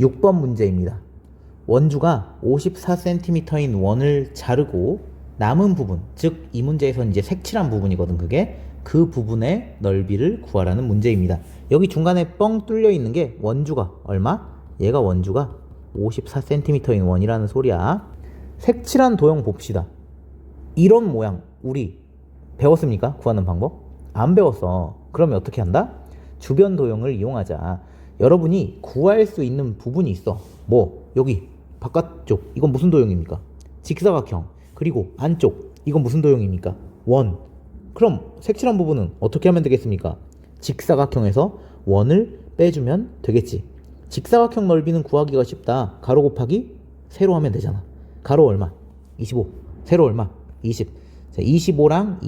6번 문제입니다. 원주가 54cm인 원을 자르고 남은 부분, 즉 이 문제에서는 이제 색칠한 부분이거든. 그게 그 부분의 넓이를 구하라는 문제입니다. 여기 중간에 뻥 뚫려 있는 게 원주가 얼마? 얘가 원주가 54cm인 원이라는 소리야. 색칠한 도형 봅시다. 이런 모양 우리 배웠습니까? 구하는 방법? 안 배웠어. 그러면 어떻게 한다? 주변 도형을 이용하자. 여러분이 구할 수 있는 부분이 있어. 뭐 여기 바깥쪽 이건 무슨 도형입니까? 직사각형. 그리고 안쪽 이건 무슨 도형입니까? 원. 그럼 색칠한 부분은 어떻게 하면 되겠습니까? 직사각형에서 원을 빼주면 되겠지. 직사각형 넓이는 구하기가 쉽다. 가로 곱하기 세로 하면 되잖아. 가로 얼마? 25. 세로 얼마? 20. 자, 25랑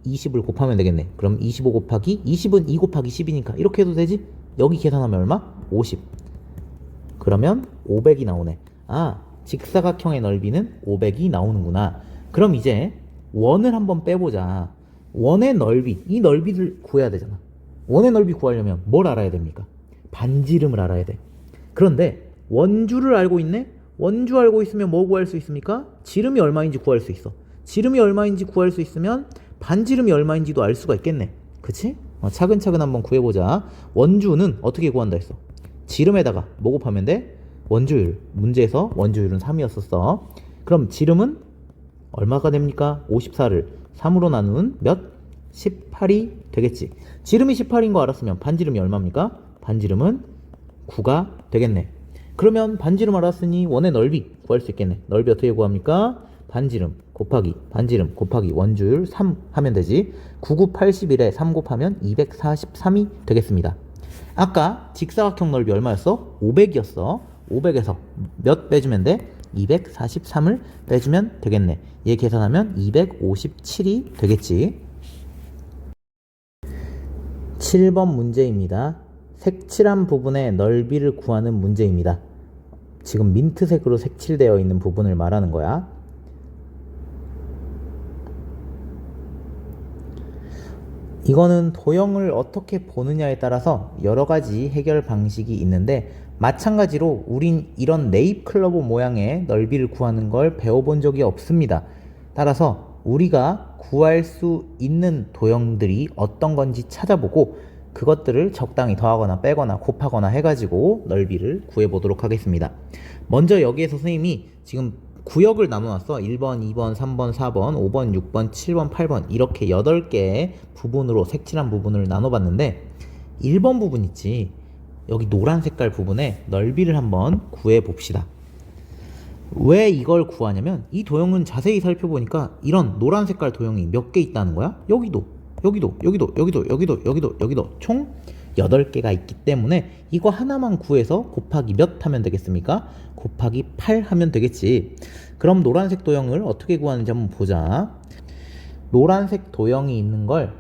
20을 곱하면 되겠네. 그럼 25 곱하기 20은 2 곱하기 10이니까 이렇게 해도 되지? 여기 계산하면 얼마? 50. 그러면 500이 나오네. 아, 직사각형의 넓이는 500이 나오는구나. 그럼 이제 원을 한번 빼보자. 원의 넓이, 이 넓이를 구해야 되잖아. 원의 넓이 구하려면 뭘 알아야 됩니까? 반지름을 알아야 돼. 그런데 원주를 알고 있네? 원주 알고 있으면 뭐 구할 수 있습니까? 지름이 얼마인지 구할 수 있어. 지름이 얼마인지 구할 수 있으면 반지름이 얼마인지도 알 수가 있겠네. 그치? 차근차근 한번 구해보자. 원주는 어떻게 구한다 했어? 지름에다가 뭐 곱하면 돼? 원주율. 문제에서 원주율은 3이었었어. 그럼 지름은 얼마가 됩니까? 54를 3으로 나누는 몇? 18이 되겠지. 지름이 18인 거 알았으면 반지름이 얼마입니까? 반지름은 9가 되겠네. 그러면 반지름 알았으니 원의 넓이 구할 수 있겠네. 넓이 어떻게 구합니까? 반지름 곱하기 원주율 3 하면 되지. 99, 81에 3 곱하면 243이 되겠습니다. 아까 직사각형 넓이 얼마였어? 500이었어. 500에서 몇 빼주면 돼? 243을 빼주면 되겠네. 얘 계산하면 257이 되겠지. 7번 문제입니다. 색칠한 부분의 넓이를 구하는 문제입니다. 지금 민트색으로 색칠되어 있는 부분을 말하는 거야. 이거는 도형을 어떻게 보느냐에 따라서 여러 가지 해결 방식이 있는데, 마찬가지로 우린 이런 네잎클로버 모양의 넓이를 구하는 걸 배워본 적이 없습니다. 따라서 우리가 구할 수 있는 도형들이 어떤 건지 찾아보고 그것들을 적당히 더하거나 빼거나 곱하거나 해가지고 넓이를 구해보도록 하겠습니다. 먼저 여기에서 선생님이 지금 구역을 나눠놨어. 1번, 2번, 3번, 4번, 5번, 6번, 7번, 8번 이렇게 8개의 부분으로 색칠한 부분을 나눠봤는데, 1번 부분 있지. 여기 노란 색깔 부분의 넓이를 한번 구해봅시다. 왜 이걸 구하냐면 이 도형은 자세히 살펴보니까 이런 노란 색깔 도형이 몇 개 있다는 거야. 여기도 총 8개가 있기 때문에 이거 하나만 구해서 곱하기 몇 하면 되겠습니까? 곱하기 8 하면 되겠지. 그럼 노란색 도형을 어떻게 구하는지 한번 보자. 노란색 도형이 있는 걸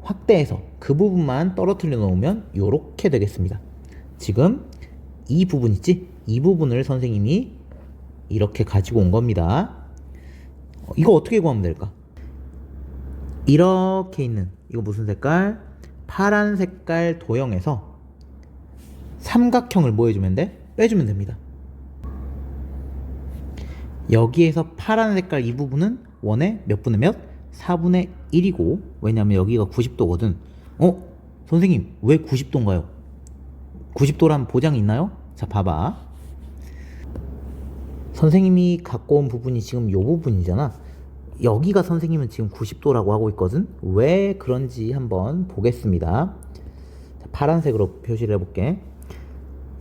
확대해서 그 부분만 떨어뜨려 놓으면 이렇게 되겠습니다. 지금 이 부분 있지? 이 부분을 선생님이 이렇게 가지고 온 겁니다. 이거 어떻게 구하면 될까? 이렇게 있는 이거 무슨 색깔? 파란 색깔 도형에서 삼각형을 뭐 해주면 돼? 빼주면 됩니다. 여기에서 파란 색깔 이 부분은 원의 몇 분의 몇? 4분의 1이고, 왜냐면 여기가 90도거든. 선생님 왜 90도인가요? 90도란 보장이 있나요? 자, 봐봐. 선생님이 갖고 온 부분이 지금 요 부분이잖아. 여기가 선생님은 지금 90도라고 하고 있거든. 왜 그런지 한번 보겠습니다. 자, 파란색으로 표시를 해볼게.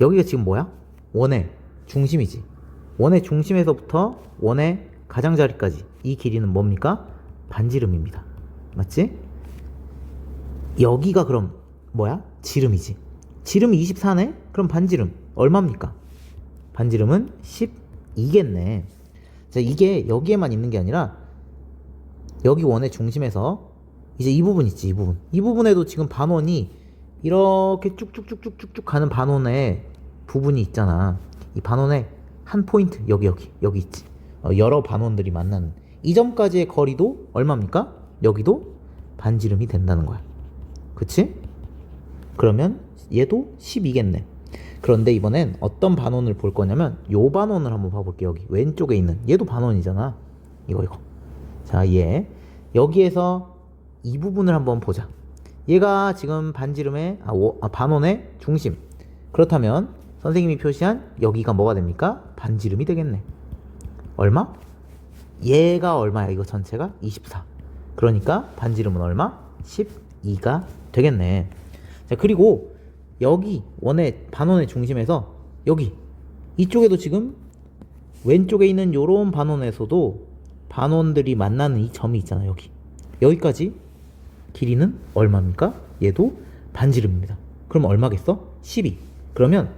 여기가 지금 뭐야? 원의 중심이지. 원의 중심에서부터 원의 가장자리까지 이 길이는 뭡니까? 반지름입니다. 맞지? 여기가 그럼 뭐야? 지름이지. 지름이 24네? 그럼 반지름 얼마입니까? 반지름은 12겠네. 자, 이게 여기에만 있는 게 아니라 여기 원의 중심에서 이제 이 부분 있지, 이 부분. 이 부분에도 지금 반원이 이렇게 쭉쭉쭉쭉쭉 가는 반원의 부분이 있잖아. 이 반원의 한 포인트, 여기 있지. 여러 반원들이 만나는 이 점까지의 거리도 얼마입니까? 여기도 반지름이 된다는 거야. 그치? 그러면 얘도 12겠네. 그런데 이번엔 어떤 반원을 볼 거냐면 요 반원을 한번 봐볼게요. 여기 왼쪽에 있는 얘도 반원이잖아. 이거. 자, 얘 여기에서 이 부분을 한번 보자. 얘가 지금 반지름의 반원의 중심. 그렇다면 선생님이 표시한 여기가 뭐가 됩니까? 반지름이 되겠네. 얼마? 얘가 얼마야? 이거 전체가 24. 그러니까 반지름은 얼마? 12가 되겠네. 자, 그리고 여기 반원의 중심에서 여기 이쪽에도 지금 왼쪽에 있는 요런 반원에서도 반원들이 만나는 이 점이 있잖아요. 여기까지 길이는 얼마입니까? 얘도 반지름입니다. 그럼 얼마겠어? 12. 그러면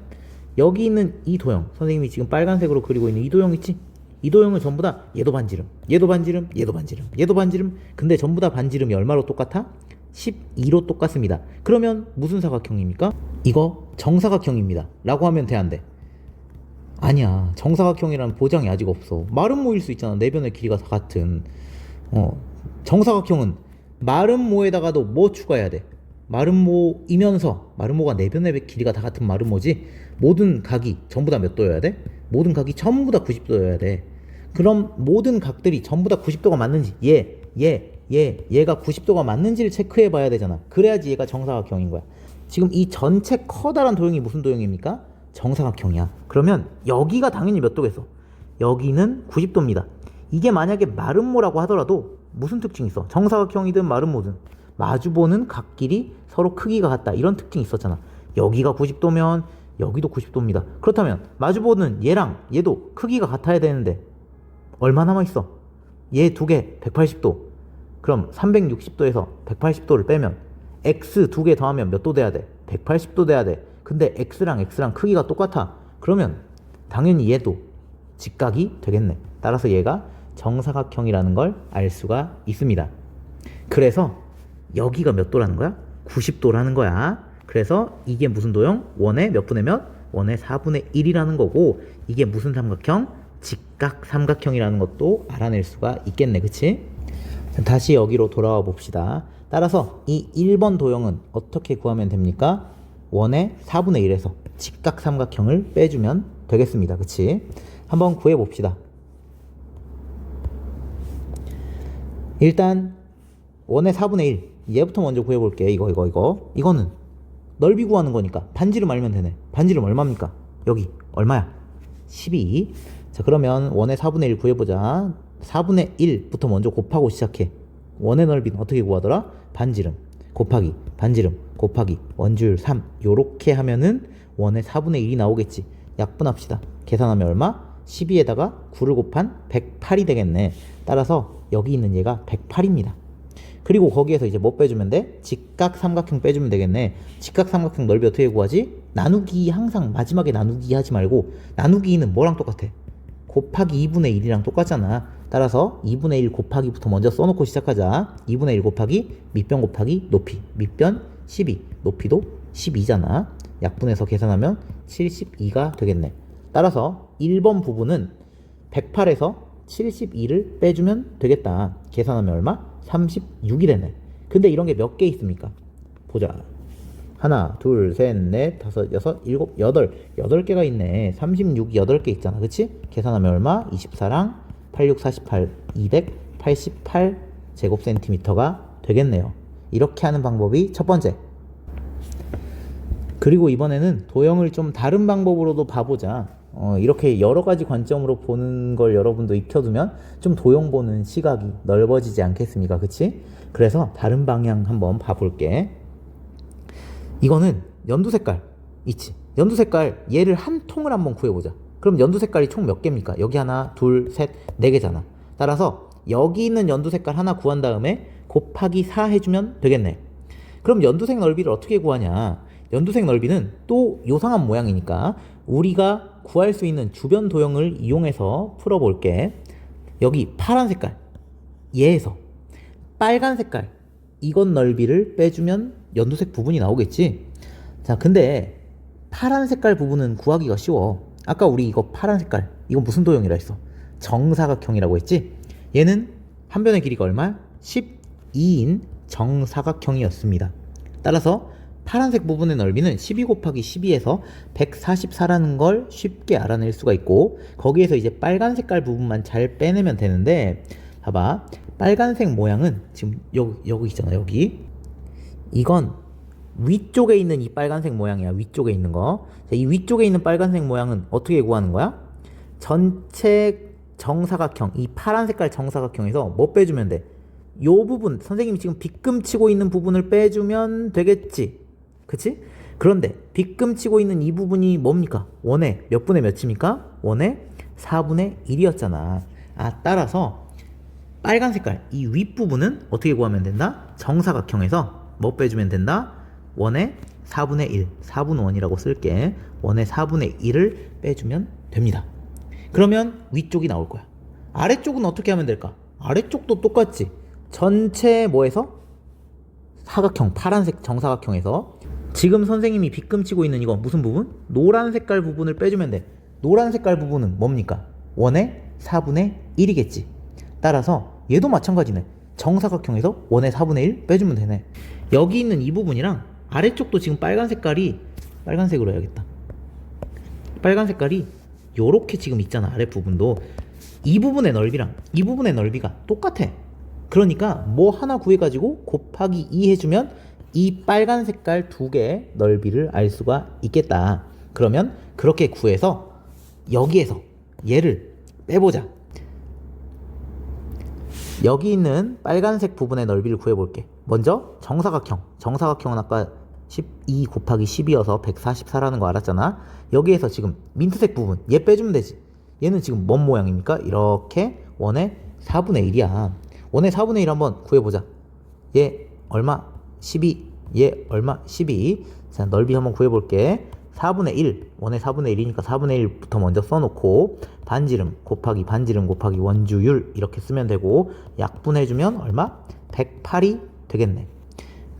여기 있는 이 도형, 선생님이 지금 빨간색으로 그리고 있는 이 도형 있지? 이 도형은 전부 다 얘도 반지름, 얘도 반지름, 얘도 반지름, 얘도 반지름. 근데 전부 다 반지름이 얼마로 똑같아? 12로 똑같습니다. 그러면 무슨 사각형입니까? 이거 정사각형입니다. 라고 하면 돼, 안 돼? 아니야. 정사각형이라는 보장이 아직 없어. 마름모일 수 있잖아. 네 변의 길이가 다 같은. 정사각형은 마름모에다가도 뭐 추가해야 돼? 마름모이면서, 마름모가 네 변의 길이가 다 같은 마름모지. 모든 각이 전부 다 몇 도여야 돼? 모든 각이 전부 다 90도여야 돼. 그럼 모든 각들이 전부 다 90도가 맞는지, 얘가 90도가 맞는지를 체크해 봐야 되잖아. 그래야지 얘가 정사각형인 거야. 지금 이 전체 커다란 도형이 무슨 도형입니까? 정사각형이야. 그러면 여기가 당연히 몇 도겠어? 여기는 90도입니다. 이게 만약에 마름모라고 하더라도 무슨 특징이 있어? 정사각형이든 마름모든 마주보는 각끼리 서로 크기가 같다. 이런 특징이 있었잖아. 여기가 90도면 여기도 90도입니다. 그렇다면 마주보는 얘랑 얘도 크기가 같아야 되는데 얼마 남아있어? 얘 두 개 180도. 그럼 360도에서 180도를 빼면 x 두 개 더하면 몇 도 돼야 돼? 180도 돼야 돼. 근데 x랑 크기가 똑같아. 그러면 당연히 얘도 직각이 되겠네. 따라서 얘가 정사각형이라는 걸 알 수가 있습니다. 그래서 여기가 몇 도라는 거야? 90도라는 거야. 그래서 이게 무슨 도형? 원의 몇 분의 몇? 원의 4분의 1이라는 거고, 이게 무슨 삼각형? 직각 삼각형이라는 것도 알아낼 수가 있겠네. 그치? 다시 여기로 돌아와 봅시다. 따라서 이 1번 도형은 어떻게 구하면 됩니까? 원의 4분의 1에서 직각 삼각형을 빼주면 되겠습니다. 그치? 한번 구해 봅시다. 일단 원의 4분의 1 얘부터 먼저 구해 볼게. 이거는 넓이 구하는 거니까 반지름 알면 되네. 반지름 얼마입니까? 여기 얼마야? 12. 자, 그러면 원의 4분의 1 구해보자. 4분의 1부터 먼저 곱하고 시작해. 원의 넓이는 어떻게 구하더라? 반지름 곱하기 반지름 곱하기 원주율 3. 요렇게 하면은 원의 4분의 1이 나오겠지. 약분합시다. 계산하면 얼마? 12에다가 9를 곱한 108이 되겠네. 따라서 여기 있는 얘가 108입니다. 그리고 거기에서 이제 뭐 빼주면 돼? 직각 삼각형 빼주면 되겠네. 직각 삼각형 넓이 어떻게 구하지? 나누기, 항상 마지막에 나누기 하지 말고, 나누기는 뭐랑 똑같아? 곱하기 2분의 1이랑 똑같잖아. 따라서 2분의 1 곱하기부터 먼저 써놓고 시작하자. 2분의 1 곱하기 밑변 곱하기 높이, 밑변 12, 높이도 12잖아. 약분해서 계산하면 72가 되겠네. 따라서 1번 부분은 108에서 72를 빼주면 되겠다. 계산하면 얼마? 36이 되네. 근데 이런 게 몇 개 있습니까? 보자. 하나, 둘, 셋, 넷, 다섯, 여섯, 일곱, 여덟. 8개가 있네. 36이 8개 있잖아. 그치? 계산하면 얼마? 24랑 86, 48, 288 제곱센티미터가 되겠네요. 이렇게 하는 방법이 첫 번째. 그리고 이번에는 도형을 좀 다른 방법으로도 봐보자. 이렇게 여러 가지 관점으로 보는 걸 여러분도 익혀두면 좀 도형 보는 시각이 넓어지지 않겠습니까? 그치? 그래서 다른 방향 한번 봐볼게. 이거는 연두 색깔 있지? 연두 색깔 얘를 한 통을 한번 구해보자. 그럼 연두 색깔이 총 몇 개입니까? 여기 하나, 둘, 셋, 네 개잖아. 따라서 여기 있는 연두 색깔 하나 구한 다음에 곱하기 4 해주면 되겠네. 그럼 연두색 넓이를 어떻게 구하냐? 연두색 넓이는 또 요상한 모양이니까 우리가 구할 수 있는 주변 도형을 이용해서 풀어볼게. 여기 파란 색깔 얘에서 빨간 색깔 이건 넓이를 빼주면 연두색 부분이 나오겠지. 자, 근데 파란 색깔 부분은 구하기가 쉬워. 아까 우리 이거 파란 색깔 이건 무슨 도형이라 했어? 정사각형이라고 했지. 얘는 한 변의 길이가 얼마야? 12인 정사각형이었습니다. 따라서 파란색 부분의 넓이는 12 곱하기 12에서 144라는 걸 쉽게 알아낼 수가 있고, 거기에서 이제 빨간 색깔 부분만 잘 빼내면 되는데, 봐봐. 빨간색 모양은 지금 여기 있잖아, 여기. 이건 위쪽에 있는 이 빨간색 모양이야. 위쪽에 있는 거. 자, 이 위쪽에 있는 빨간색 모양은 어떻게 구하는 거야? 전체 정사각형, 이 파란 색깔 정사각형에서 뭐 빼주면 돼? 요 부분, 선생님이 지금 빗금 치고 있는 부분을 빼주면 되겠지. 그치? 그런데 빗금 치고 있는 이 부분이 뭡니까? 원의 몇 분의 몇입니까? 원의 4분의 1이었잖아. 따라서 빨간 색깔 이 윗부분은 어떻게 구하면 된다? 정사각형에서 뭐 빼주면 된다? 원의 4분의 1, 4분 원이라고 쓸게. 원의 4분의 1을 빼주면 됩니다. 그러면 위쪽이 나올 거야. 아래쪽은 어떻게 하면 될까? 아래쪽도 똑같지. 전체 뭐에서? 사각형, 파란색 정사각형에서 지금 선생님이 빗금 치고 있는 이거 무슨 부분? 노란 색깔 부분을 빼주면 돼. 노란 색깔 부분은 뭡니까? 원의 4분의 1이겠지. 따라서 얘도 마찬가지네. 정사각형에서 원의 4분의 1 빼주면 되네. 여기 있는 이 부분이랑 아래쪽도 지금 빨간 색깔이, 빨간색으로 해야겠다. 빨간 색깔이 요렇게 지금 있잖아. 아랫부분도 이 부분의 넓이랑 이 부분의 넓이가 똑같아. 그러니까 뭐 하나 구해가지고 곱하기 2 해주면 이 빨간 색깔 두 개의 넓이를 알 수가 있겠다. 그러면 그렇게 구해서 여기에서 얘를 빼보자. 여기 있는 빨간색 부분의 넓이를 구해볼게. 먼저 정사각형. 정사각형은 아까 12 곱하기 10이어서 144라는 거 알았잖아. 여기에서 지금 민트색 부분 얘 빼주면 되지. 얘는 지금 뭔 모양입니까? 이렇게 원의 4분의 1이야. 원의 4분의 1 한번 구해보자. 얘 얼마? 12. 얘 얼마? 12. 자, 넓이 한번 구해볼게. 4분의 1. 원의 4분의 1이니까 4분의 1부터 먼저 써놓고 반지름 곱하기 반지름 곱하기 원주율 이렇게 쓰면 되고, 약분해주면 얼마? 108이 되겠네.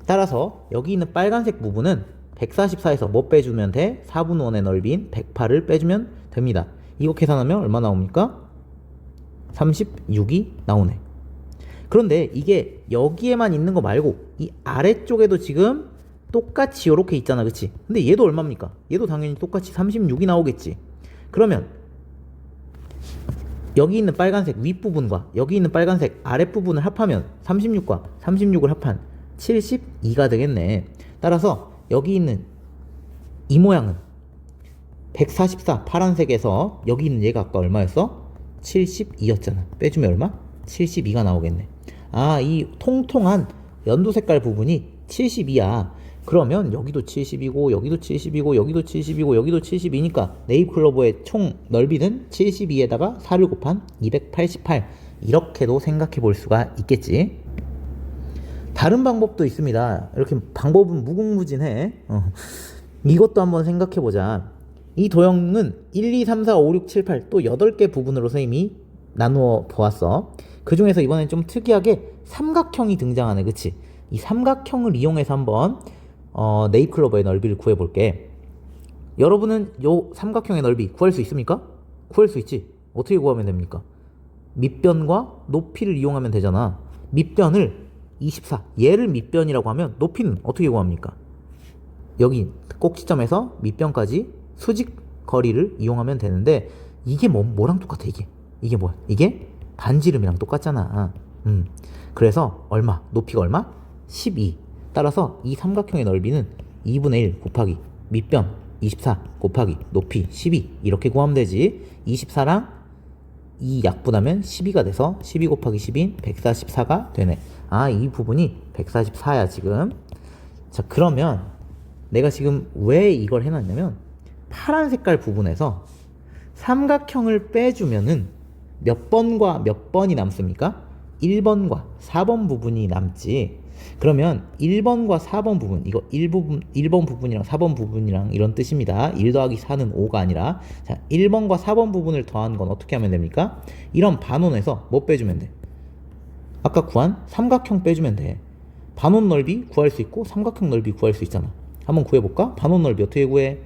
따라서 여기 있는 빨간색 부분은 144에서 뭐 빼주면 돼? 4분 원의 넓이인 108을 빼주면 됩니다. 이거 계산하면 얼마 나옵니까? 36이 나오네. 그런데 이게 여기에만 있는 거 말고 이 아래쪽에도 지금 똑같이 이렇게 있잖아, 그치? 근데 얘도 얼마입니까? 얘도 당연히 똑같이 36이 나오겠지. 그러면 여기 있는 빨간색 윗부분과 여기 있는 빨간색 아랫부분을 합하면 36과 36을 합한 72가 되겠네. 따라서 여기 있는 이 모양은 144 파란색에서 여기 있는 얘가 아까 얼마였어? 72였잖아. 빼주면 얼마? 72가 나오겠네. 이 통통한 연두 색깔 부분이 72야. 그러면 여기도 70이고 여기도 70이고 여기도 70이고 여기도 72니까 네잎클로버의 총 넓이는 72에다가 4를 곱한 288. 이렇게도 생각해 볼 수가 있겠지. 다른 방법도 있습니다. 이렇게 방법은 무궁무진해. 이것도 한번 생각해 보자. 이 도형은 1, 2, 3, 4, 5, 6, 7, 8 또 8개 부분으로 선생님이 나누어 보았어. 그 중에서 이번엔 좀 특이하게 삼각형이 등장하네. 그치? 이 삼각형을 이용해서 한번 네잎클로버의 넓이를 구해볼게. 여러분은 요 삼각형의 넓이 구할 수 있습니까? 구할 수 있지. 어떻게 구하면 됩니까? 밑변과 높이를 이용하면 되잖아. 밑변을 24, 얘를 밑변이라고 하면 높이는 어떻게 구합니까? 여기 꼭지점에서 밑변까지 수직 거리를 이용하면 되는데, 이게 뭐랑 똑같아? 이게 뭐야? 이게 반지름이랑 똑같잖아. 그래서 얼마? 높이가 얼마? 12. 따라서 이 삼각형의 넓이는 2분의 1 곱하기 밑변 24 곱하기 높이 12 이렇게 구하면 되지. 24랑 이 약분하면 12가 돼서 12 곱하기 12인 144가 되네. 이 부분이 144야 지금. 자, 그러면 내가 지금 왜 이걸 해놨냐면, 파란 색깔 부분에서 삼각형을 빼주면은 몇 번과 몇 번이 남습니까? 1번과 4번 부분이 남지. 그러면 1번과 4번 부분, 이거 1번 부분이랑 4번 부분이랑 이런 뜻입니다. 1 더하기 4는 5가 아니라, 자, 1번과 4번 부분을 더한 건 어떻게 하면 됩니까? 이런 반원에서 뭐 빼주면 돼? 아까 구한 삼각형 빼주면 돼. 반원 넓이 구할 수 있고 삼각형 넓이 구할 수 있잖아. 한번 구해볼까? 반원 넓이 어떻게 구해?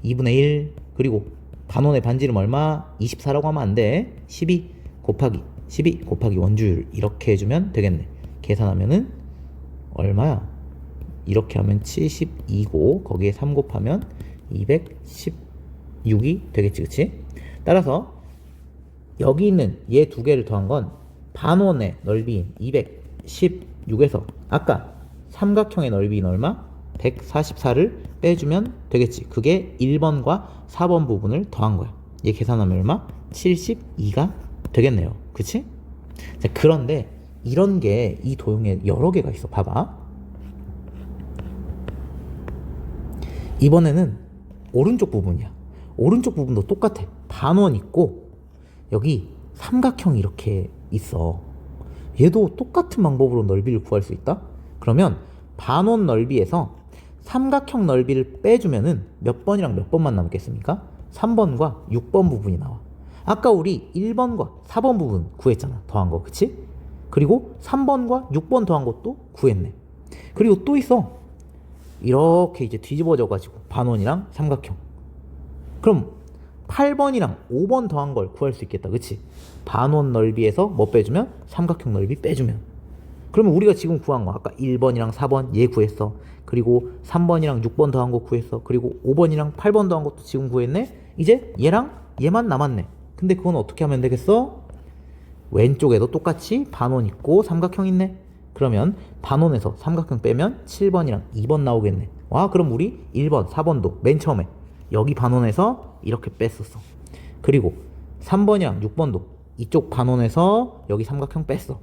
2분의 1 그리고 반원의 반지름 얼마? 24라고 하면 안 돼. 12 곱하기 12 곱하기 원주율 이렇게 해주면 되겠네. 계산하면은 얼마야? 이렇게 하면 72고 거기에 3 곱하면 216이 되겠지, 그치? 따라서 여기 있는 얘 두 개를 더한 건 반원의 넓이인 216에서 아까 삼각형의 넓이인 얼마? 144를 빼주면 되겠지. 그게 1번과 4번 부분을 더한 거야. 얘 계산하면 얼마? 72가 되겠네요. 그치? 자, 그런데 이런 게 이 도형에 여러 개가 있어. 봐봐. 이번에는 오른쪽 부분이야. 오른쪽 부분도 똑같아. 반원 있고 여기 삼각형이 이렇게 있어. 얘도 똑같은 방법으로 넓이를 구할 수 있다? 그러면 반원 넓이에서 삼각형 넓이를 빼주면은 몇 번이랑 몇 번만 남겠습니까? 3번과 6번 부분이 나와. 아까 우리 1번과 4번 부분 구했잖아. 더한 거, 그치? 그리고 3번과 6번 더한 것도 구했네. 그리고 또 있어. 이렇게 이제 뒤집어져 가지고 반원이랑 삼각형. 그럼 8번이랑 5번 더한 걸 구할 수 있겠다. 그치? 반원 넓이에서 뭐 빼주면? 삼각형 넓이 빼주면. 그러면 우리가 지금 구한 거 아까 1번이랑 4번 얘 구했어. 그리고 3번이랑 6번 더한 거 구했어. 그리고 5번이랑 8번 더한 것도 지금 구했네. 이제 얘랑 얘만 남았네. 근데 그건 어떻게 하면 되겠어? 왼쪽에도 똑같이 반원 있고 삼각형 있네. 그러면 반원에서 삼각형 빼면 7번이랑 2번 나오겠네. 와, 그럼 우리 1번, 4번도 맨 처음에 여기 반원에서 이렇게 뺐었어. 그리고 3번이랑 6번도 이쪽 반원에서 여기 삼각형 뺐어.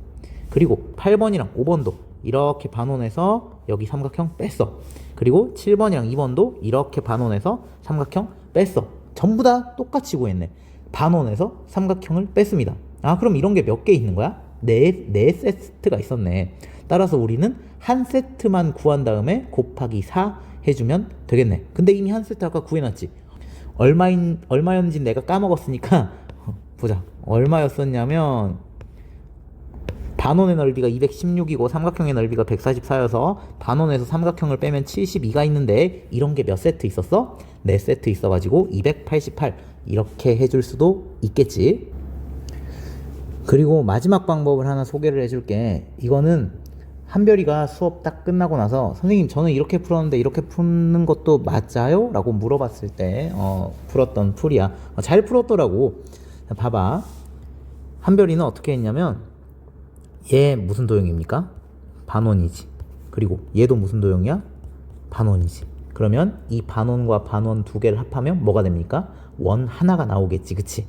그리고 8번이랑 5번도 이렇게 반원에서 여기 삼각형 뺐어. 그리고 7번이랑 2번도 이렇게 반원에서 삼각형 뺐어. 전부 다 똑같이 구했네. 반원에서 삼각형을 뺐습니다. 아, 그럼 이런 게 몇 개 있는 거야? 네 세트가 있었네. 따라서 우리는 한 세트만 구한 다음에 곱하기 4 해주면 되겠네. 근데 이미 한 세트 아까 구해놨지. 얼마였는지 내가 까먹었으니까 보자. 얼마였었냐면 반원의 넓이가 216이고 삼각형의 넓이가 144여서 반원에서 삼각형을 빼면 72가 있는데 이런 게 몇 세트 있었어? 4세트 있어가지고 288 이렇게 해줄 수도 있겠지. 그리고 마지막 방법을 하나 소개를 해줄게. 이거는 한별이가 수업 딱 끝나고 나서 선생님 저는 이렇게 풀었는데 이렇게 푸는 것도 맞아요? 라고 물어봤을 때 풀었던 풀이야. 잘 풀었더라고. 봐봐. 한별이는 어떻게 했냐면 얘 무슨 도형입니까? 반원이지. 그리고 얘도 무슨 도형이야? 반원이지. 그러면 이 반원과 반원 두 개를 합하면 뭐가 됩니까? 원 하나가 나오겠지. 그치?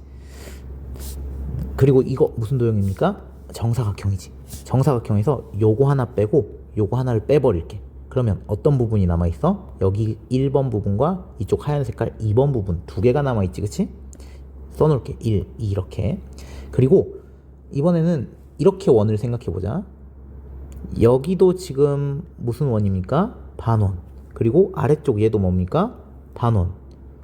그리고 이거 무슨 도형입니까? 정사각형이지. 정사각형에서 요거 하나 빼고 요거 하나를 빼버릴게. 그러면 어떤 부분이 남아있어? 여기 1번 부분과 이쪽 하얀 색깔 2번 부분 두 개가 남아있지. 그치? 써놓을게. 1, 2 이렇게. 그리고 이번에는 이렇게 원을 생각해보자. 여기도 지금 무슨 원입니까? 반원. 그리고 아래쪽 얘도 뭡니까? 반원.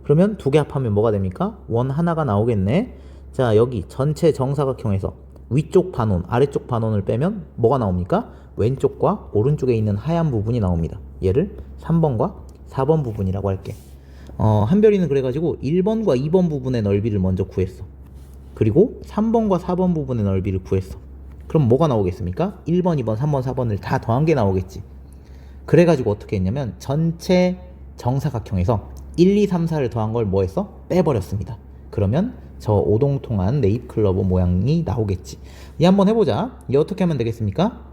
그러면 두 개 합하면 뭐가 됩니까? 원 하나가 나오겠네. 자, 여기 전체 정사각형에서 위쪽 반원, 아래쪽 반원을 빼면 뭐가 나옵니까? 왼쪽과 오른쪽에 있는 하얀 부분이 나옵니다. 얘를 3번과 4번 부분이라고 할게. 한별이는 그래가지고 1번과 2번 부분의 넓이를 먼저 구했어. 그리고 3번과 4번 부분의 넓이를 구했어. 그럼 뭐가 나오겠습니까? 1번, 2번, 3번, 4번을 다 더한 게 나오겠지. 그래가지고 어떻게 했냐면 전체 정사각형에서 1, 2, 3, 4를 더한 걸 뭐 했어? 빼버렸습니다. 그러면 저 오동통한 네잎클로버 모양이 나오겠지. 이 한번 해보자. 이 어떻게 하면 되겠습니까?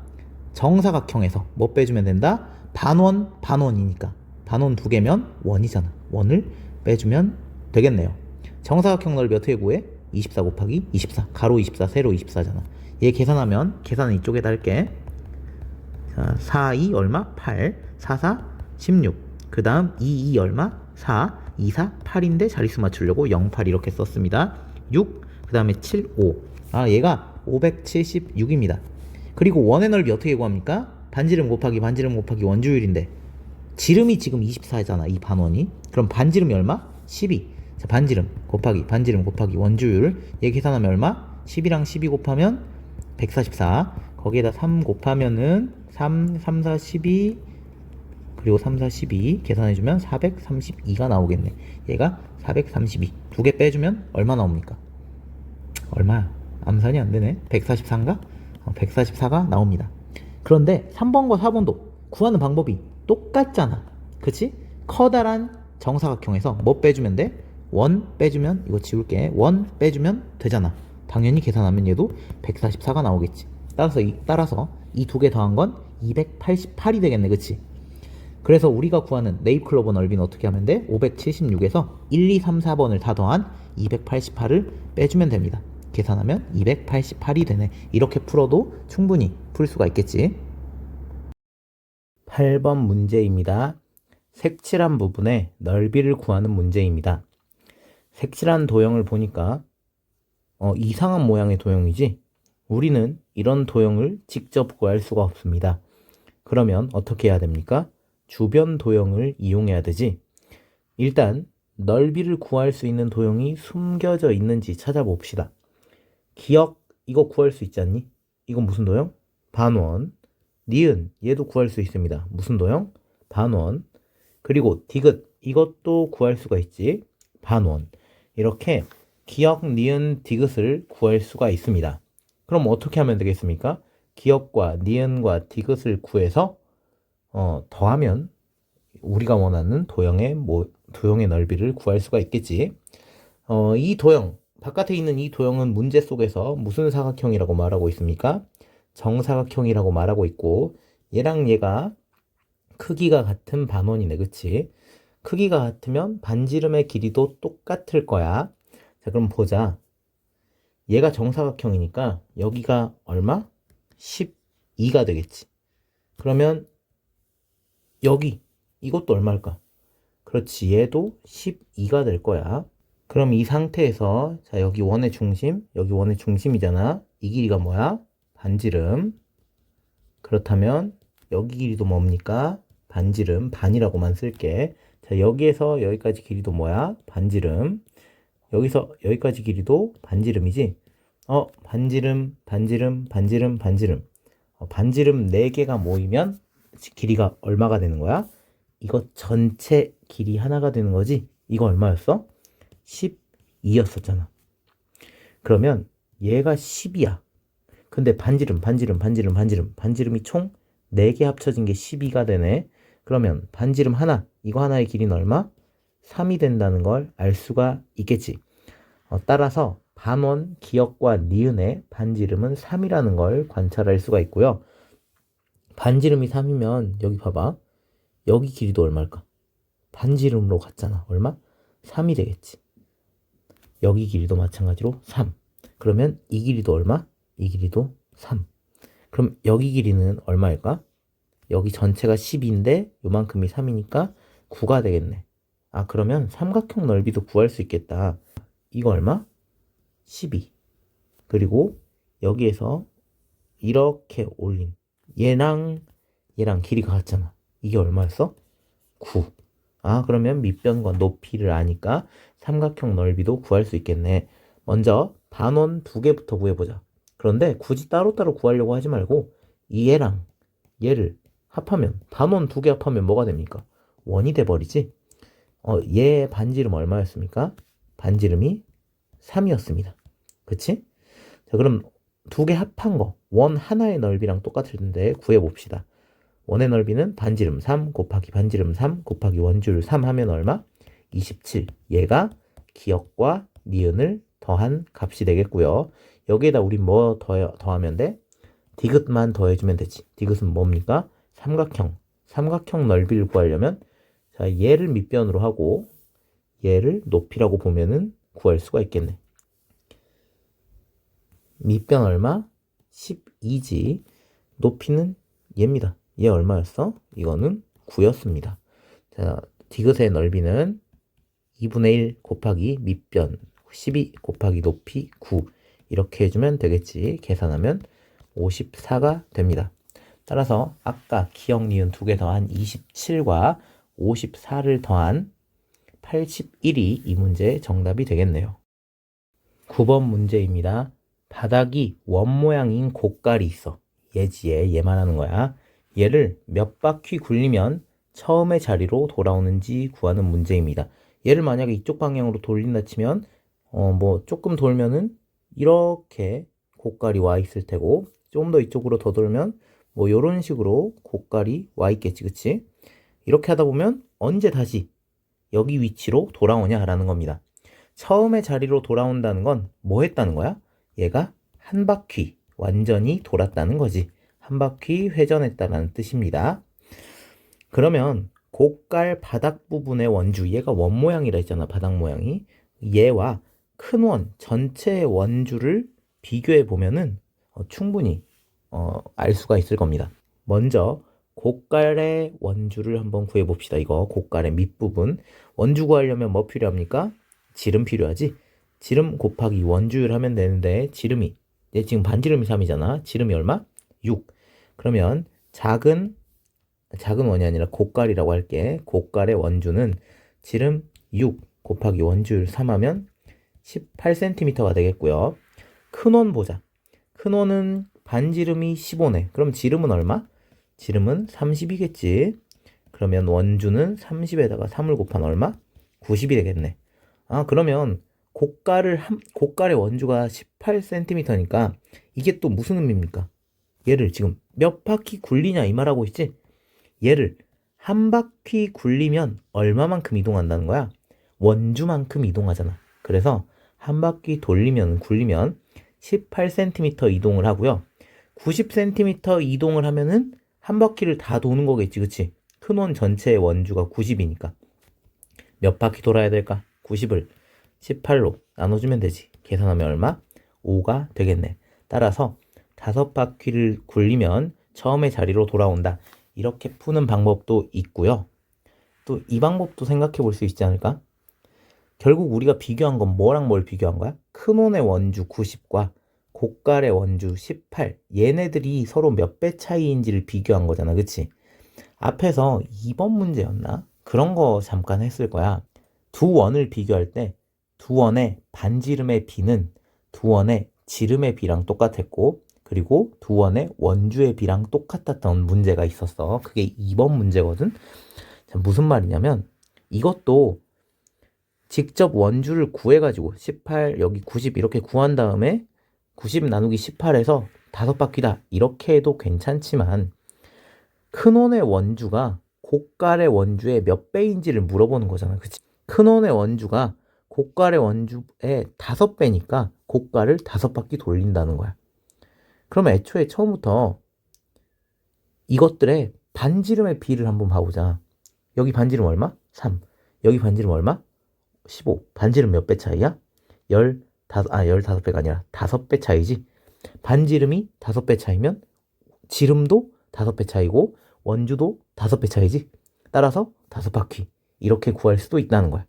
정사각형에서 뭐 빼주면 된다? 반원, 반원이니까 반원 두 개면 원이잖아. 원을 빼주면 되겠네요. 정사각형 넓이 어떻게 구해? 24 곱하기 24. 가로 24, 세로 24잖아. 얘 계산하면 계산은 이쪽에다 할게. 자, 4, 2 얼마? 8. 4, 4, 16. 그 다음 2, 2 얼마? 4. 2, 4, 8인데 자릿수 맞추려고 0, 8 이렇게 썼습니다. 6. 그 다음에 7, 5. 아, 얘가 576입니다. 그리고 원의 넓이 어떻게 구합니까? 반지름 곱하기 반지름 곱하기 원주율인데 지름이 지금 24잖아. 이 반원이. 그럼 반지름이 얼마? 12. 자, 반지름 곱하기 원주율. 얘 계산하면 얼마? 10이랑 12 곱하면 144. 거기에다 3 곱하면은 3, 3, 4, 12 그리고 3, 4, 12 계산해주면 432가 나오겠네. 얘가 432. 두 개 빼주면 얼마 나옵니까? 얼마야? 암산이 안 되네. 144인가? 144가 나옵니다. 그런데 3번과 4번도 구하는 방법이 똑같잖아. 그치? 커다란 정사각형에서 뭐 빼주면 돼? 원 빼주면, 이거 지울게. 원 빼주면 되잖아. 당연히 계산하면 얘도 144가 나오겠지. 따라서 이 두 개 더한 건 288이 되겠네. 그치? 그래서 우리가 구하는 네잎클로버 넓이는 어떻게 하면 돼? 576에서 1, 2, 3, 4번을 다 더한 288을 빼주면 됩니다. 계산하면 288이 되네. 이렇게 풀어도 충분히 풀 수가 있겠지. 8번 문제입니다. 색칠한 부분의 넓이를 구하는 문제입니다. 색칠한 도형을 보니까 이상한 모양의 도형이지? 우리는 이런 도형을 직접 구할 수가 없습니다. 그러면 어떻게 해야 됩니까? 주변 도형을 이용해야 되지. 일단 넓이를 구할 수 있는 도형이 숨겨져 있는지 찾아봅시다. 기억, 이거 구할 수 있지 않니? 이건 무슨 도형? 반원. 니은, 얘도 구할 수 있습니다. 무슨 도형? 반원. 그리고 디귿, 이것도 구할 수가 있지. 반원. 이렇게 기억, 니은, 디귿을 구할 수가 있습니다. 그럼 어떻게 하면 되겠습니까? 기억과 니은과 디귿을 구해서 더하면 우리가 원하는 도형의 넓이를 구할 수가 있겠지. 이 도형, 바깥에 있는 이 도형은 문제 속에서 무슨 사각형이라고 말하고 있습니까? 정사각형이라고 말하고 있고, 얘랑 얘가 크기가 같은 반원이네. 그치? 크기가 같으면 반지름의 길이도 똑같을 거야. 자, 그럼 보자. 얘가 정사각형이니까 여기가 얼마? 12가 되겠지. 그러면 여기 이것도 얼마일까? 그렇지, 얘도 12가 될 거야. 그럼 이 상태에서 자, 여기 원의 중심, 여기 원의 중심이잖아. 이 길이가 뭐야? 반지름. 그렇다면 여기 길이도 뭡니까? 반지름, 반이라고만 쓸게. 자, 여기에서 여기까지 길이도 뭐야? 반지름. 여기서 여기까지 길이도 반지름이지? 반지름, 반지름, 반지름, 반지름. 반지름 4개가 모이면 길이가 얼마가 되는 거야? 이거 전체 길이 하나가 되는 거지? 이거 얼마였어? 12였었잖아. 그러면 얘가 10이야. 근데 반지름이 총 4개 합쳐진 게 12가 되네. 그러면 반지름 하나, 이거 하나의 길이는 얼마? 3이 된다는 걸 알 수가 있겠지. 따라서 반원, 기역과 니은의 반지름은 3이라는 걸 관찰할 수가 있고요. 반지름이 3이면 여기 봐봐. 여기 길이도 얼마일까? 반지름으로 갔잖아. 얼마? 3이 되겠지. 여기 길이도 마찬가지로 3. 그러면 이 길이도 얼마? 이 길이도 3. 그럼 여기 길이는 얼마일까? 여기 전체가 10인데 요만큼이 3이니까 9가 되겠네. 그러면 삼각형 넓이도 구할 수 있겠다. 이거 얼마? 12. 그리고 여기에서 이렇게 올린 얘랑 길이가 같잖아. 이게 얼마였어? 9. 그러면 밑변과 높이를 아니까 삼각형 넓이도 구할 수 있겠네. 먼저 반원 2개부터 구해보자. 그런데 굳이 따로따로 구하려고 하지 말고 얘랑 얘를 합하면, 반원 2개 합하면 뭐가 됩니까? 원이 돼버리지. 얘 반지름 얼마였습니까? 반지름이 3이었습니다. 그치? 자, 그럼 2개 합한 거, 원 하나의 넓이랑 똑같을 텐데 구해봅시다. 원의 넓이는 반지름 3 곱하기 반지름 3 곱하기 원줄 3 하면 얼마? 27. 얘가 기역과 니은을 더한 값이 되겠고요. 여기에다 우리 뭐 더하면 돼? 디귿만 더해주면 되지. 디귿은 뭡니까? 삼각형 넓이를 구하려면 자, 얘를 밑변으로 하고 얘를 높이라고 보면은 구할 수가 있겠네. 밑변 얼마? 12지. 높이는 얘입니다. 얘 얼마였어? 이거는 9였습니다. 자, 디귿의 넓이는 2분의 1 곱하기 밑변 12 곱하기 높이 9 이렇게 해주면 되겠지. 계산하면 54가 됩니다. 따라서 아까 기역, 니은 2개 더한 27과 54를 더한 81이 이 문제의 정답이 되겠네요. 9번 문제입니다. 바닥이 원 모양인 곡갈이 있어. 얘 말하는 거야. 얘를 몇 바퀴 굴리면 처음의 자리로 돌아오는지 구하는 문제입니다. 얘를 만약에 이쪽 방향으로 돌린다 치면 조금 돌면은 이렇게 곡갈이 와 있을 테고, 조금 더 이쪽으로 더 돌면 요런 식으로 곡갈이 와 있겠지. 그치? 이렇게 하다 보면 언제 다시 여기 위치로 돌아오냐라는 겁니다. 처음의 자리로 돌아온다는 건 뭐 했다는 거야? 얘가 한 바퀴 완전히 돌았다는 거지. 한 바퀴 회전했다는 뜻입니다. 그러면 고깔 바닥 부분의 원주, 얘가 원 모양이라 했잖아, 바닥 모양이. 얘와 큰 원 전체의 원주를 비교해 보면은 충분히 알 수가 있을 겁니다. 먼저 고깔의 원주를 한번 구해 봅시다. 이거 고깔의 밑부분. 원주 구하려면 뭐 필요합니까? 지름 필요하지. 지름 곱하기 원주율 하면 되는데, 지름이 얘 지금 반지름이 3이잖아. 지름이 얼마? 6. 그러면 작은 원이 아니라 고깔이라고 할게. 고깔의 원주는 지름 6 곱하기 원주율 3 하면 18cm가 되겠고요. 큰 원 보자. 큰 원은 반지름이 15네. 그럼 지름은 얼마? 지름은 30이겠지. 그러면 원주는 30에다가 3을 곱한 얼마? 90이 되겠네. 그러면 고깔의 원주가 18cm니까 이게 또 무슨 의미입니까? 얘를 지금 몇 바퀴 굴리냐 이 말하고 있지? 얘를 한 바퀴 굴리면 얼마만큼 이동한다는 거야? 원주만큼 이동하잖아. 그래서 한 바퀴 굴리면 18cm 이동을 하고요. 90cm 이동을 하면은 한 바퀴를 다 도는 거겠지, 그치? 큰 원 전체의 원주가 90이니까. 몇 바퀴 돌아야 될까? 90을 18로 나눠주면 되지. 계산하면 얼마? 5가 되겠네. 따라서 5바퀴를 굴리면 처음의 자리로 돌아온다. 이렇게 푸는 방법도 있고요. 또 이 방법도 생각해 볼 수 있지 않을까? 결국 우리가 비교한 건 뭐랑 뭘 비교한 거야? 큰 원의 원주 90과 고깔의 원주 18. 얘네들이 서로 몇 배 차이인지를 비교한 거잖아. 그치? 앞에서 2번 문제였나? 그런 거 잠깐 했을 거야. 두 원을 비교할 때 두 원의 반지름의 비는 두 원의 지름의 비랑 똑같았고, 그리고 두 원의 원주의 비랑 똑같았던 문제가 있었어. 그게 2번 문제거든. 자, 무슨 말이냐면 이것도 직접 원주를 구해가지고 18, 여기 90 이렇게 구한 다음에 90 나누기 18에서 5바퀴다 이렇게 해도 괜찮지만, 큰 원의 원주가 고깔의 원주의 몇 배인지를 물어보는 거잖아. 그치? 큰 원의 원주가 고깔의 원주의 5배니까 고깔을 5바퀴 돌린다는 거야. 그럼 애초에 처음부터 이것들의 반지름의 비를 한번 봐보자. 여기 반지름 얼마? 3. 여기 반지름 얼마? 15. 반지름 몇 배 차이야? 15배가 아니라 5배 차이지. 반지름이 5배 차이면 지름도 5배 차이고 원주도 5배 차이지. 따라서 5바퀴 이렇게 구할 수도 있다는 거야.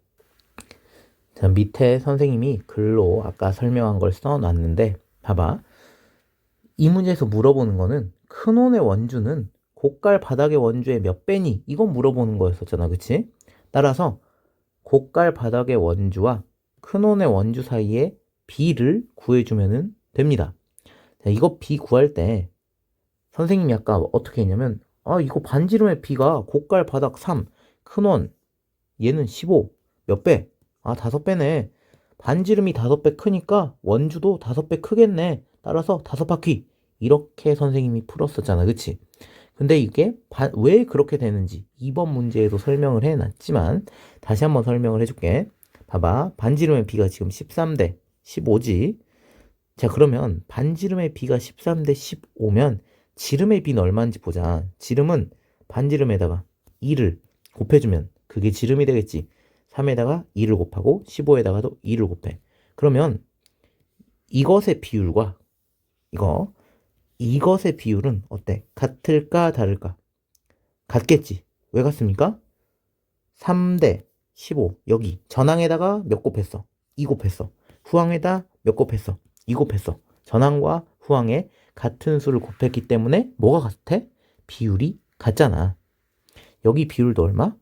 자, 밑에 선생님이 글로 아까 설명한 걸 써놨는데 봐봐. 이 문제에서 물어보는 거는 큰 원의 원주는 고깔 바닥의 원주의 몇 배니? 이건 물어보는 거였었잖아. 그치? 따라서 고깔 바닥의 원주와 큰 원의 원주 사이의 비를 구해주면 됩니다. 자, 이거 비 구할 때 선생님이 아까 어떻게 했냐면 이거 반지름의 비가 고깔 바닥 3, 큰 원 얘는 15, 몇 배? 5배네. 반지름이 5배 크니까 원주도 5배 크겠네. 따라서 5바퀴 이렇게 선생님이 풀었었잖아. 그치? 근데 이게 왜 그렇게 되는지 2번 문제에도 설명을 해놨지만 다시 한번 설명을 해줄게. 봐봐. 반지름의 비가 지금 13대 15지. 자, 그러면 반지름의 비가 13대 15면 지름의 비는 얼마인지 보자. 지름은 반지름에다가 2를 곱해주면 그게 지름이 되겠지. 3에다가 2를 곱하고 15에다가도 2를 곱해. 그러면 이것의 비율과 이것의 비율은 어때? 같을까 다를까? 같겠지. 왜 같습니까? 3대 15. 여기 전항에다가 몇 곱했어? 2 곱했어. 후항에다 몇 곱했어? 2 곱했어. 전항과 후항에 같은 수를 곱했기 때문에 뭐가 같아? 비율이 같잖아. 여기 비율도 얼마?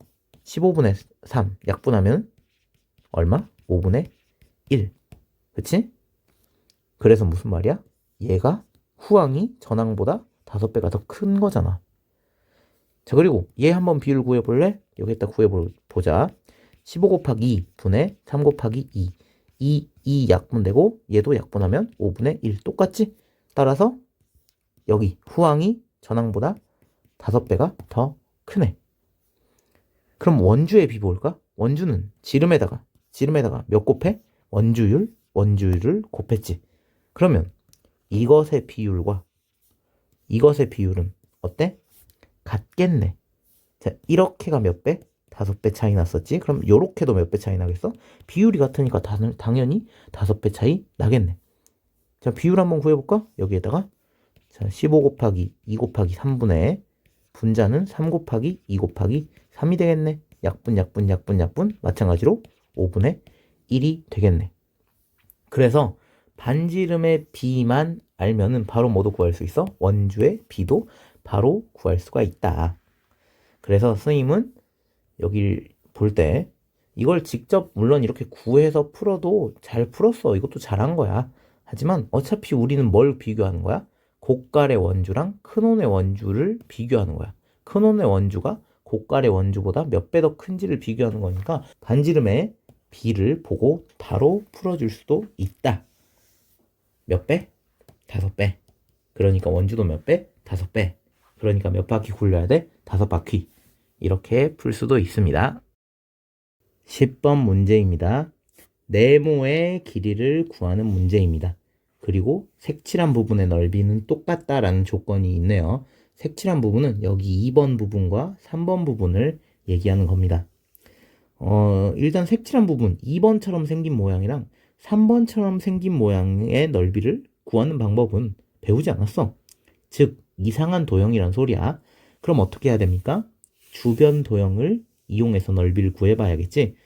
15분의 3 약분하면 얼마? 5분의 1. 그치? 그래서 무슨 말이야? 얘가 후항이 전항보다 5배가 더 큰 거잖아. 자, 그리고 얘 한번 비율 구해볼래? 여기다 구해보자. 15 곱하기 2 분의 3 곱하기 2. 2 약분되고 얘도 약분하면 5분의 1. 똑같지? 따라서 여기 후항이 전항보다 5배가 더 크네. 그럼 원주의 비 볼까? 원주는 지름에다가 몇 곱해? 원주율을 곱했지. 그러면 이것의 비율과 이것의 비율은 어때? 같겠네. 자, 이렇게가 몇 배? 5배 차이 났었지. 그럼 요렇게도 몇 배 차이 나겠어? 비율이 같으니까 당연히 5배 차이 나겠네. 자, 비율 한번 구해볼까? 여기에다가 자, 15 곱하기 2 곱하기 3분의 분자는 3 곱하기 2 곱하기 3이 되겠네. 약분 마찬가지로 5분의 1이 되겠네. 그래서 반지름의 비만 알면은 바로 뭐도 구할 수 있어? 원주의 비도 바로 구할 수가 있다. 그래서 선생님은 여길 볼 때 이걸 직접 물론 이렇게 구해서 풀어도 잘 풀었어. 이것도 잘한 거야. 하지만 어차피 우리는 뭘 비교하는 거야? 고깔의 원주랑 큰원의 원주를 비교하는 거야. 큰원의 원주가 고깔의 원주보다 몇 배 더 큰지를 비교하는 거니까 반지름의 비를 보고 바로 풀어줄 수도 있다. 몇 배? 5배. 그러니까 원주도 몇 배? 5배. 그러니까 몇 바퀴 굴려야 돼? 5바퀴. 이렇게 풀 수도 있습니다. 10번 문제입니다. 네모의 길이를 구하는 문제입니다. 그리고 색칠한 부분의 넓이는 똑같다라는 조건이 있네요. 색칠한 부분은 여기 2번 부분과 3번 부분을 얘기하는 겁니다. 일단 색칠한 부분 2번처럼 생긴 모양이랑 3번처럼 생긴 모양의 넓이를 구하는 방법은 배우지 않았어. 즉 이상한 도형이란 소리야. 그럼 어떻게 해야 됩니까? 주변 도형을 이용해서 넓이를 구해봐야겠지.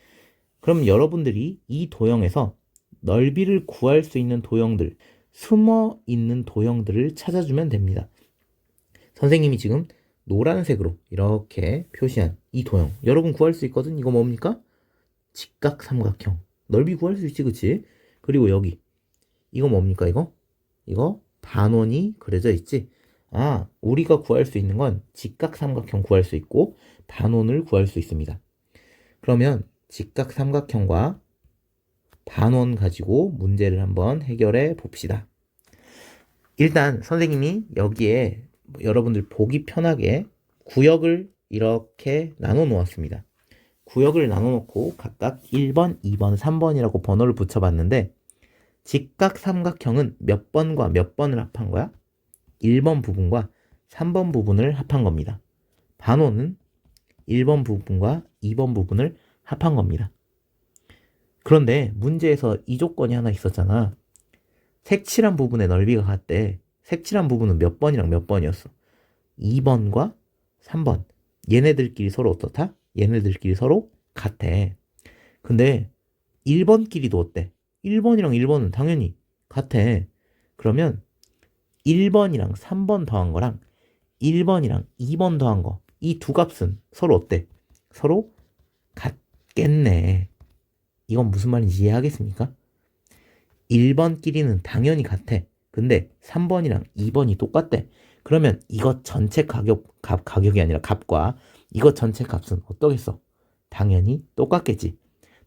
그럼 여러분들이 이 도형에서 넓이를 구할 수 있는 도형들, 숨어 있는 도형들을 찾아주면 됩니다. 선생님이 지금 노란색으로 이렇게 표시한 이 도형, 여러분 구할 수 있거든. 이거 뭡니까? 직각삼각형. 넓이 구할 수 있지, 그치? 그리고 여기 이거 뭡니까? 이거 반원이 그려져 있지. 아, 우리가 구할 수 있는 건 직각삼각형 구할 수 있고 반원을 구할 수 있습니다. 그러면 직각삼각형과 반원 가지고 문제를 한번 해결해 봅시다. 일단 선생님이 여기에 여러분들 보기 편하게 구역을 이렇게 나눠 놓았습니다. 구역을 나눠 놓고 각각 1번, 2번, 3번이라고 번호를 붙여봤는데 직각삼각형은 몇 번과 몇 번을 합한 거야? 1번 부분과 3번 부분을 합한 겁니다. 반원은 1번 부분과 2번 부분을 합한 겁니다. 그런데 문제에서 이 조건이 하나 있었잖아. 색칠한 부분의 넓이가 같대. 색칠한 부분은 몇 번이랑 몇 번이었어? 2번과 3번. 얘네들끼리 서로 어떻다? 얘네들끼리 서로 같아. 근데 1번끼리도 어때? 1번이랑 1번은 당연히 같아. 그러면 1번이랑 3번 더한 거랑 1번이랑 2번 더한 거, 이 두 값은 서로 어때? 서로 같겠네. 이건 무슨 말인지 이해하겠습니까? 1번끼리는 당연히 같아. 근데 3번이랑 2번이 똑같대. 그러면 이것 전체 가격이 아니라 값과 이것 전체 값은 어떠겠어? 당연히 똑같겠지.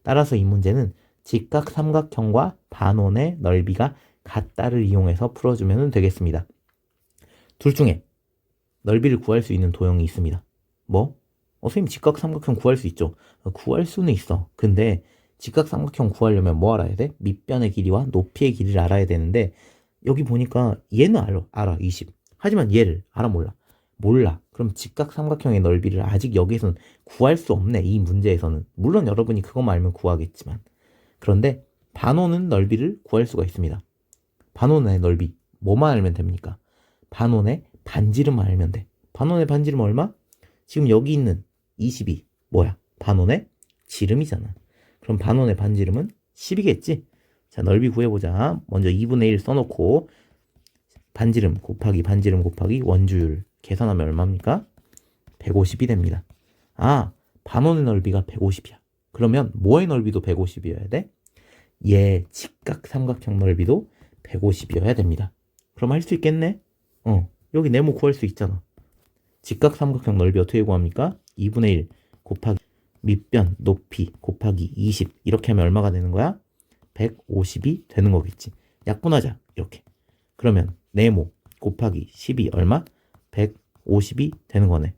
따라서 이 문제는 직각삼각형과 반원의 넓이가 같다를 이용해서 풀어주면 되겠습니다. 둘 중에 넓이를 구할 수 있는 도형이 있습니다. 뭐? 선생님 직각삼각형 구할 수 있죠. 구할 수는 있어. 근데 직각삼각형 구하려면 뭐 알아야 돼? 밑변의 길이와 높이의 길이를 알아야 되는데 여기 보니까 얘는 알아 20. 하지만 얘를 알아 몰라. 그럼 직각삼각형의 넓이를 아직 여기서는 구할 수 없네. 이 문제에서는. 물론 여러분이 그것만 알면 구하겠지만. 그런데 반원은 넓이를 구할 수가 있습니다. 반원의 넓이 뭐만 알면 됩니까? 반원의 반지름만 알면 돼. 반원의 반지름 얼마? 지금 여기 있는 20이 뭐야? 반원의 지름이잖아. 그럼 반원의 반지름은 10이겠지? 자, 넓이 구해보자. 먼저 2분의 1 써놓고 반지름 곱하기 원주율 계산하면 얼마입니까? 150이 됩니다. 아, 반원의 넓이가 150이야. 그러면 뭐의 넓이도 150이어야 돼? 얘 직각삼각형 넓이도 150이어야 됩니다. 그럼 할 수 있겠네? 여기 네모 구할 수 있잖아. 직각삼각형 넓이 어떻게 구합니까? 2분의 1 곱하기 밑변 높이 곱하기 20 이렇게 하면 얼마가 되는 거야? 150이 되는 거겠지. 약분하자 이렇게. 그러면 네모 곱하기 10이 얼마? 150이 되는 거네.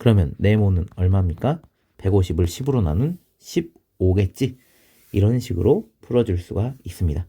그러면 네모는 얼마입니까? 150을 10으로 나눈 15겠지? 이런 식으로 풀어줄 수가 있습니다.